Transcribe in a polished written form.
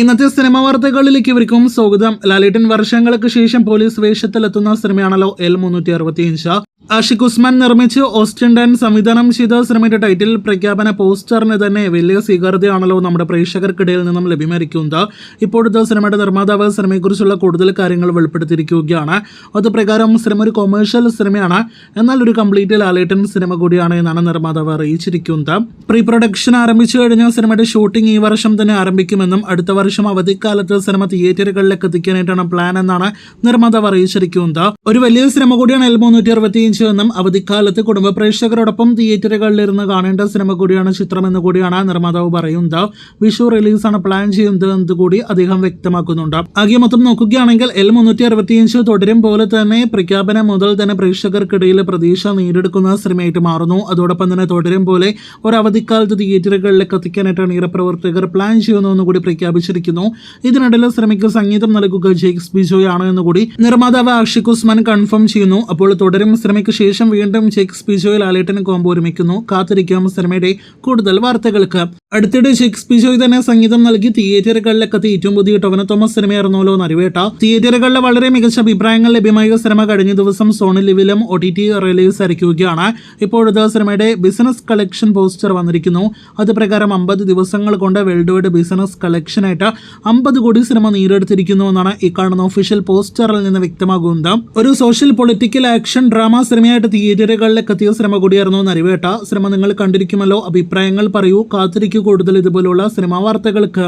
ഇന്നത്തെ സിനിമാ വാർത്തകളിലേക്ക് ഇവർക്കും സ്വാഗതം. ലാലേട്ടൻ വർഷങ്ങൾക്ക് ശേഷം പോലീസ് വേഷത്തിലെത്തുന്ന സിനിമയാണല്ലോ L365. ആഷിഖ് ഉസ്മാൻ നിർമ്മിച്ച് ഓസ്റ്റിൻ ഡാൻ സംവിധാനം ചെയ്ത സിനിമയുടെ ടൈറ്റിൽ പ്രഖ്യാപന പോസ്റ്ററിന് തന്നെ വലിയ സ്വീകാര്യതയാണല്ലോ നമ്മുടെ പ്രേക്ഷകർക്കിടയിൽ നിന്നും ലഭ്യമായിരിക്കുന്നത്. ഇപ്പോഴത്തെ സിനിമയുടെ നിർമ്മാതാവ് സിനിമയെക്കുറിച്ചുള്ള കൂടുതൽ കാര്യങ്ങൾ വെളിപ്പെടുത്തിയിരിക്കുകയാണ്. അതുപ്രകാരം സിനിമ ഒരു കൊമേഴ്ഷ്യൽ സിനിമയാണ്, എന്നാൽ ഒരു കംപ്ലീറ്റ് ലാലേട്ടൻ സിനിമ കൂടിയാണ് എന്നാണ് നിർമ്മാതാവ് അറിയിച്ചിരിക്കുന്നത്. പ്രീ പ്രൊഡക്ഷൻ ആരംഭിച്ചു കഴിഞ്ഞ സിനിമയുടെ ഷൂട്ടിംഗ് ഈ വർഷം തന്നെ ആരംഭിക്കുമെന്നും അടുത്ത വർഷം അവധിക്കാലത്ത് സിനിമ തിയേറ്ററുകളിലേക്ക് എത്തിക്കാനായിട്ടാണ് പ്ലാൻ എന്നാണ് നിർമ്മാതാവ് അറിയിച്ചിരിക്കുന്നത്. ഒരു വലിയ സിനിമ കൂടിയാണ് L365 എന്നും അവധിക്കാലത്ത് കുടുംബ പ്രേക്ഷകരോടൊപ്പം തിയേറ്ററുകളിലിരുന്ന് കാണേണ്ട സിനിമ കൂടിയാണ് ചിത്രം എന്ന് കൂടിയാണ് നിർമ്മാതാവ് പറയുന്നത്. വിഷു റിലീസാണ് പ്ലാൻ ചെയ്യുന്നത് എന്ന് കൂടി അദ്ദേഹം വ്യക്തമാക്കുന്നുണ്ട്. ആകെ മൊത്തം നോക്കുകയാണെങ്കിൽ L365 തുടരും പോലെ തന്നെ പ്രഖ്യാപനം മുതൽ തന്നെ പ്രേക്ഷകർക്കിടയിൽ പ്രതീക്ഷ നേടിയെടുക്കുന്ന സിനിമയായിട്ട് മാറുന്നു. അതോടൊപ്പം തന്നെ തുടരും പോലെ ഒരു അവധിക്കാലത്ത് തിയേറ്ററുകളിലേക്ക് എത്തിക്കാനായിട്ടാണ് ഈ പ്രവർത്തകർ പ്ലാൻ ചെയ്യുന്നു എന്ന് കൂടി പ്രഖ്യാപിച്ചിരിക്കുന്നു. ഇതിനിടയിൽ സിനിമയ്ക്ക് സംഗീതം നൽകുക ജെയ്ക്സ് ബിജോയ് ആണ് എന്നുകൂടി നിർമ്മാതാവ് ആഷിഖ് ഉസ്മാൻ കൺഫേം ചെയ്യുന്നു. അപ്പോൾ തുടരും സിനിമയ്ക്ക് ശേഷം വീണ്ടും ജെയ്ക്സ് ബിജോയ് ലാലേട്ടൻ കോംബോ ഒരുമിക്കുന്നു. കാത്തിരിക്കാം സിനിമയുടെ കൂടുതൽ വാർത്തകൾക്ക്. അടുത്തിടെ ജെയ്ക്സ് ബിജോയ് തന്നെ സംഗീതം നൽകി തിയേറ്ററുകളിലേക്ക് എത്തി ഏറ്റവും പുതിയ ടൊവിനോ തോമസ് സിനിമയായിരുന്നല്ലോ നരിവേട്ട. തിയേറ്ററുകളിലെ വളരെ മികച്ച അഭിപ്രായങ്ങൾ ലഭ്യമായ സിനിമ കഴിഞ്ഞ ദിവസം സോണി ലിവിലും OTT റിലീസ് ആയിരിക്കുകയാണ്. ഇപ്പോഴത്തെ സിനിമയുടെ ബിസിനസ് കളക്ഷൻ പോസ്റ്റർ വന്നിരിക്കുന്നു. അത് പ്രകാരം 50 ദിവസങ്ങൾ കൊണ്ട് വേൾഡ് വൈഡ് ബിസിനസ് കളക്ഷനായിട്ട് 50 കോടി സിനിമ നേടിയെടുത്തിരിക്കുന്നു എന്നാണ് ഈ കാണുന്ന ഒഫീഷ്യൽ പോസ്റ്ററിൽ നിന്ന് വ്യക്തമാകുന്നത്. ഒരു സോഷ്യൽ പൊളിറ്റിക്കൽ ആക്ഷൻ ഡ്രാമ സിനിമയായിട്ട് തിയേറ്ററുകളിലേക്ക് എത്തിയ സിനിമ കൂടിയായിരുന്നു നരിവേട്ട. സിനിമ നിങ്ങൾ കണ്ടിരിക്കുമല്ലോ. അഭിപ്രായങ്ങൾ പറയൂ. കാത്തിരിക്കൂ കൂടുതൽ ഇതുപോലുള്ള സിനിമാ വാർത്തകൾക്ക്.